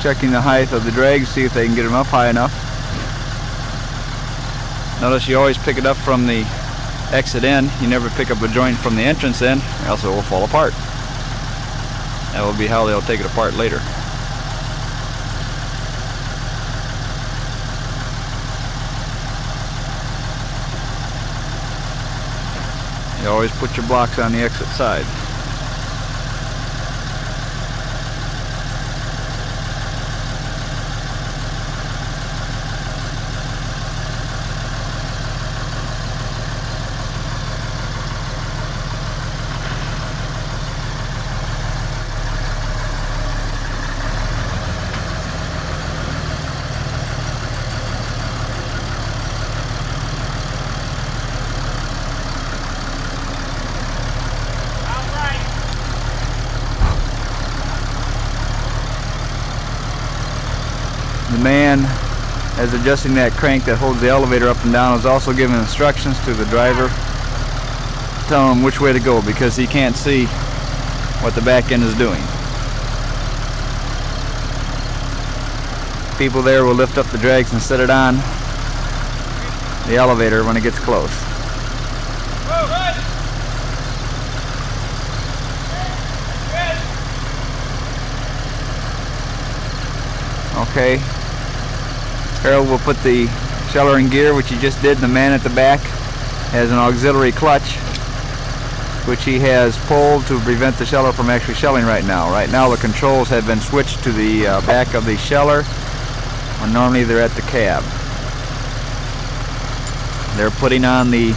checking the height of the drags, see if they can get them up high enough. Notice you always pick it up from the exit end. You never pick up a joint from the entrance end, or else it will fall apart. That will be how they'll take it apart later. You always put your blocks on the exit side. The man, as adjusting that crank that holds the elevator up and down, is also giving instructions to the driver, telling him which way to go, because he can't see what the back end is doing. People there will lift up the drags and set it on the elevator when it gets close. Okay. Harold will put the sheller in gear, which he just did. The man at the back has an auxiliary clutch, which he has pulled to prevent the sheller from actually shelling right now. Right now the controls have been switched to the back of the sheller, when normally they're at the cab. They're putting on the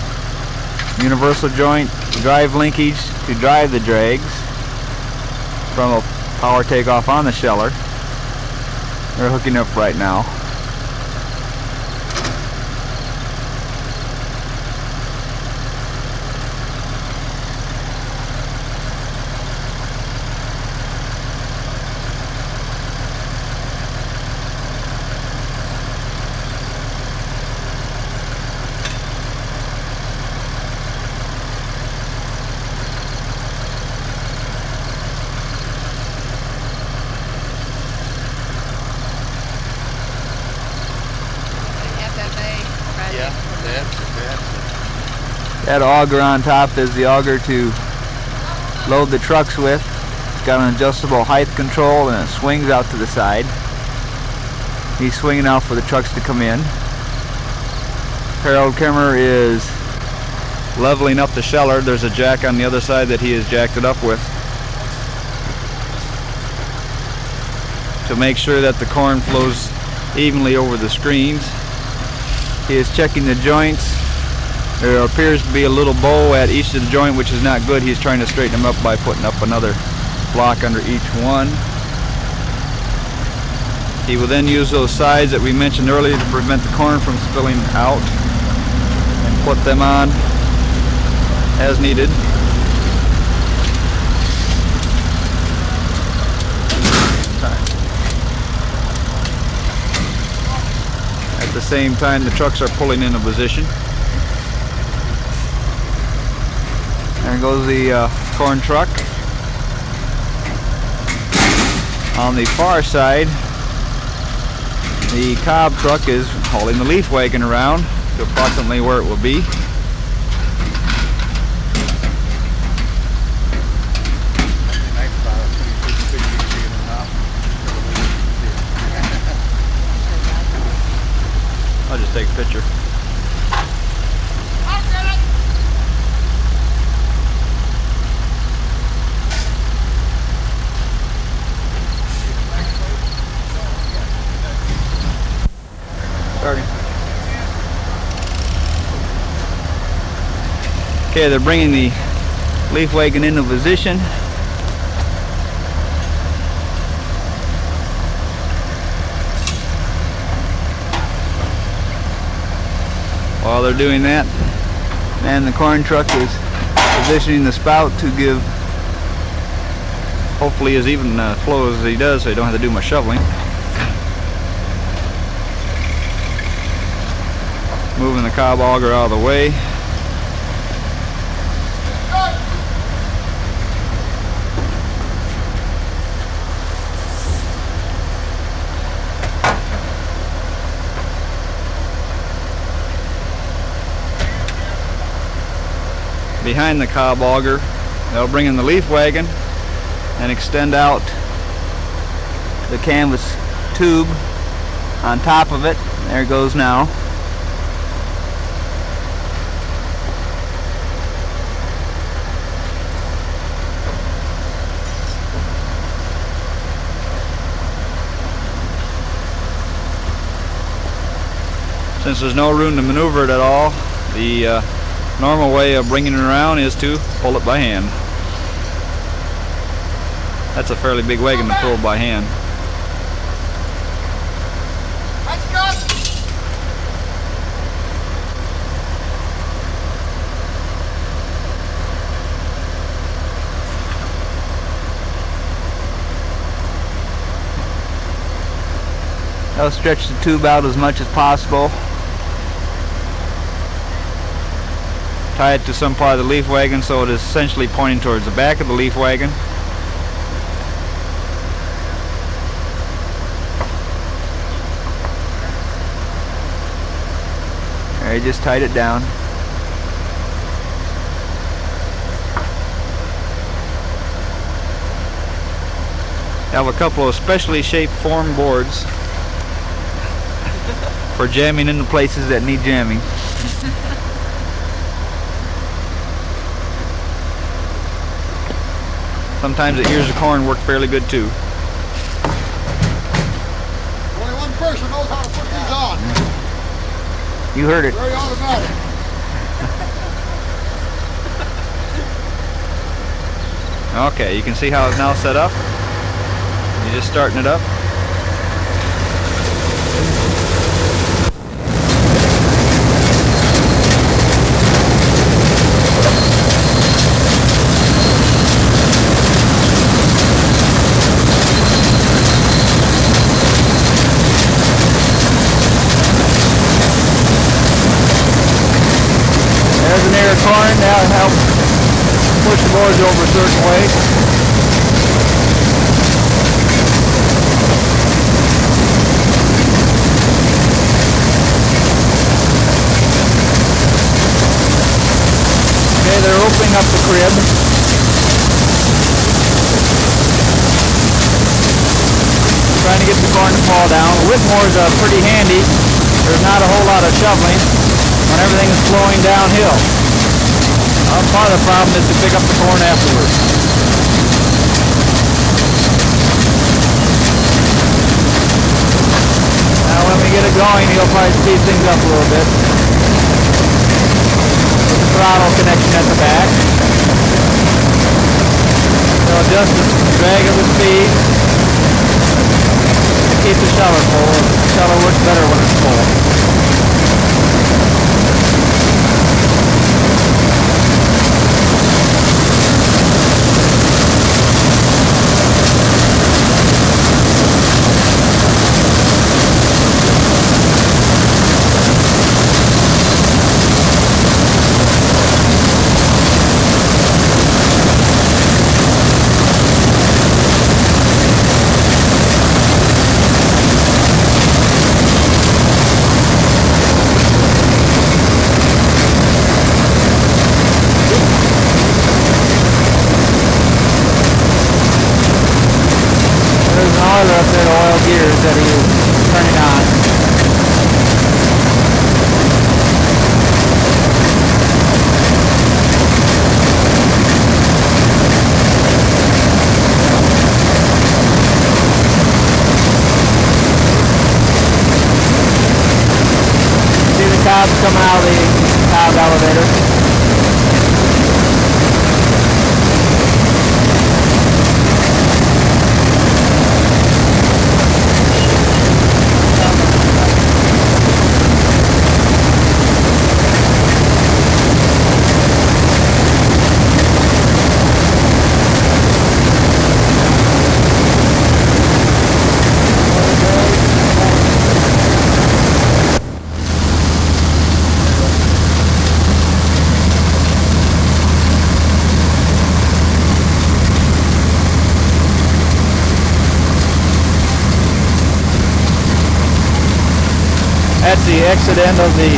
universal joint drive linkage to drive the drags from a power takeoff on the sheller. They're hooking up right now. That auger on top is the auger to load the trucks with. It's got an adjustable height control and it swings out to the side. He's swinging out for the trucks to come in. Harold Kemmerer is leveling up the sheller. There's a jack on the other side that he has jacked it up with to make sure that the corn flows evenly over the screens. He is checking the joints. There appears to be a little bow at each of the joint, which is not good. He's trying to straighten them up by putting up another block under each one. He will then use those sides that we mentioned earlier to prevent the corn from spilling out and put them on as needed. At the same time, the trucks are pulling into position. There goes the corn truck. On the far side, the cob truck is hauling the leaf wagon around to approximately where it will be. I'll just take a picture. Okay, they're bringing the leaf wagon into position. While they're doing that, and the corn truck is positioning the spout to give hopefully as even flow as he does, so you don't have to do much shoveling. Moving the cob auger out of the way. behind the cob auger. They'll bring in the leaf wagon and extend out the canvas tube on top of it. There it goes now. Since there's no room to maneuver it at all, the normal way of bringing it around is to pull it by hand. That's a fairly big wagon to pull by hand. I'll stretch the tube out as much as possible. Tie it to some part of the leaf wagon so it is essentially pointing towards the back of the leaf wagon. There, you just tied it down. I have a couple of specially shaped form boards for jamming into places that need jamming. Sometimes the ears of corn work fairly good too. Only one person knows how to put these on. You heard it. Very automatic. Okay, you can see how it's now set up. You're just starting it up. Corn, that'll help push the boards over a certain way. Okay, they're opening up the crib. Trying to get the corn to fall down. Whitmore's pretty handy. There's not a whole lot of shoveling when everything is flowing downhill. Part of the problem is to pick up the corn afterwards. Now when we get it going, he'll probably speed things up a little bit. With the throttle connection at the back. So adjust the drag of the speed. Keep the sheller full. The sheller works better when it's full. Up there, the oil gears that he is turning on. See the cobs coming out of the cob elevator. That's the exit end of the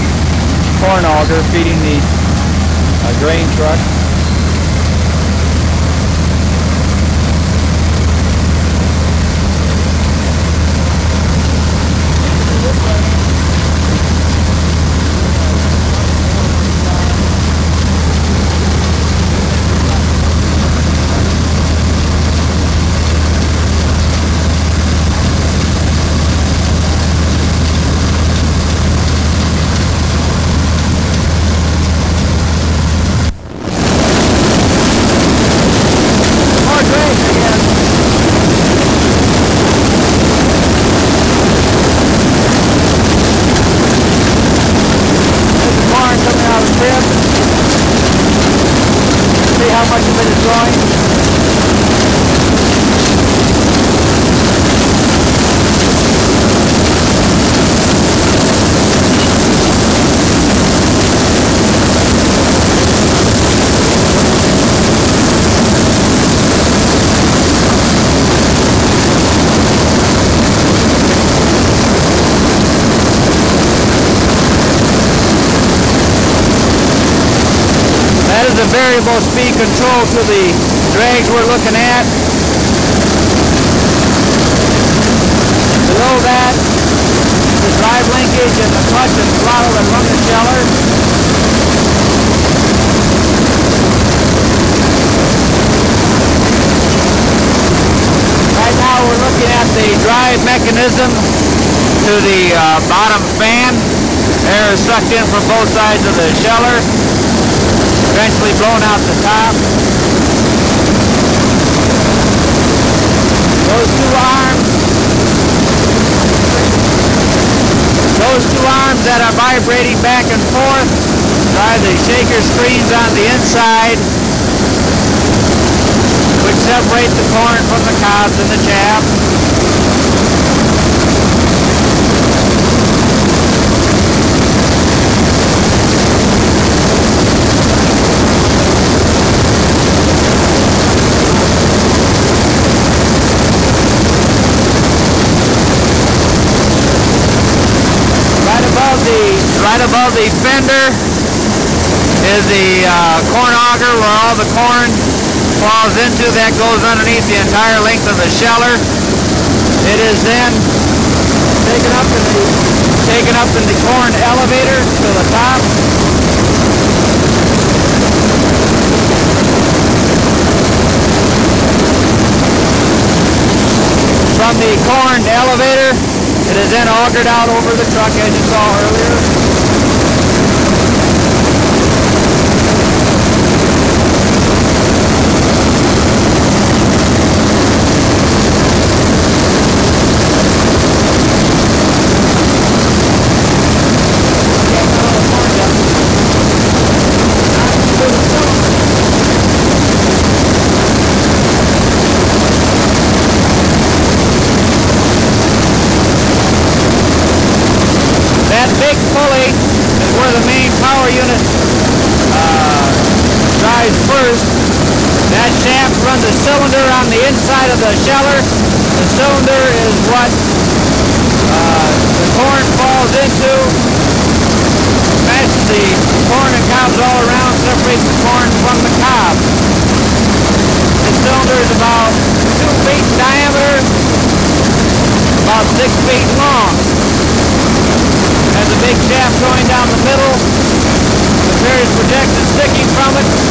corn auger feeding the grain truck. variable speed control to the drags we're looking at. Below that, the drive linkage and the clutch and throttle that run the sheller. Right now we're looking at the drive mechanism to the bottom fan. Air is sucked in from both sides of the sheller, eventually blown out the top. Those two arms that are vibrating back and forth drive the shaker screens on the inside, which separate the corn from the cobs and the chaff. Right above the fender is the corn auger where all the corn falls into. That goes underneath the entire length of the sheller. It is then taken up in the corn elevator to the top. From the corn elevator, it is then augered out over the truck as you saw earlier. Big pulley is where the main power unit drives first. That shaft runs a cylinder on the inside of the sheller. The cylinder is what the corn falls into. Matches the corn and cobs all around, separates the corn from the cob. The cylinder is about 2 feet in diameter, about 6 feet long. Has a big shaft going down the middle with various projections sticking from it.